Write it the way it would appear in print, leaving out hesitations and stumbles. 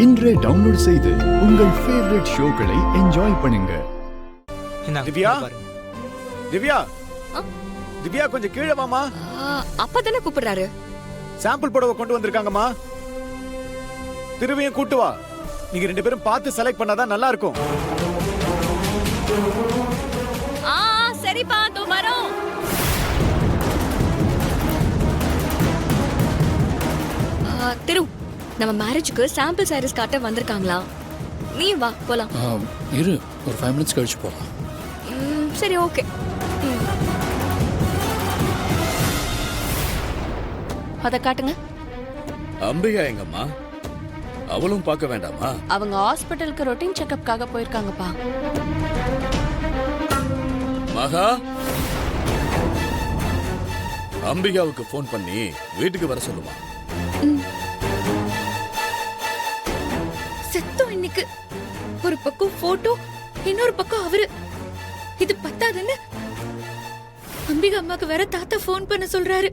இன்றே டவுன்லோட் செய்து உங்கள் ஃபேவரட் ஷோக்களை என்ஜாய் பண்ணுங்க. திவ்யா, திவ்யா, திவ்யா கொஞ்சம் கீழே வாமா. அப்பா தானே கூப்பிடுறாரு. சாம்பிள் புடவை கொண்டு வந்திருக்காங்கம்மா. திருவியும் கூட்டு வா. நீங்க ரெண்டு பேரும் பார்த்து செலக்ட் பண்ணாதான் நல்லா இருக்கும். சரிப்பா, தோ வரோம். திரு, நம்ம மேரேஜுக்கு சாம்பிள் சாரீஸ் காட்ட வந்திருக்காங்களா? நீ வா போலாம். இரு, ஒரு 5 minutes கழிச்சு போலாம். சரி, ஓகே. அத காட்டுங்க. அம்பிகா எங்கம்மா? அவளும் பார்க்க வேண்டாமா? அவங்க ஹாஸ்பிடலுக்கு ரொட்டீன் செக்கப்காக போயிருக்காங்கப்பா. மகா, அம்பிகாவுக்கு போன் பண்ணி வீட்டுக்கு வர சொல்லுமா. செத்தோம் இன்னைக்கு. ஒரு பக்கம் போட்டோ, இன்னொரு பக்கம் அவரு. இது பத்தாதுன்னு அம்பிகா அம்மாக்கு வேற தாத்தா போன் பண்ண சொல்றாரு.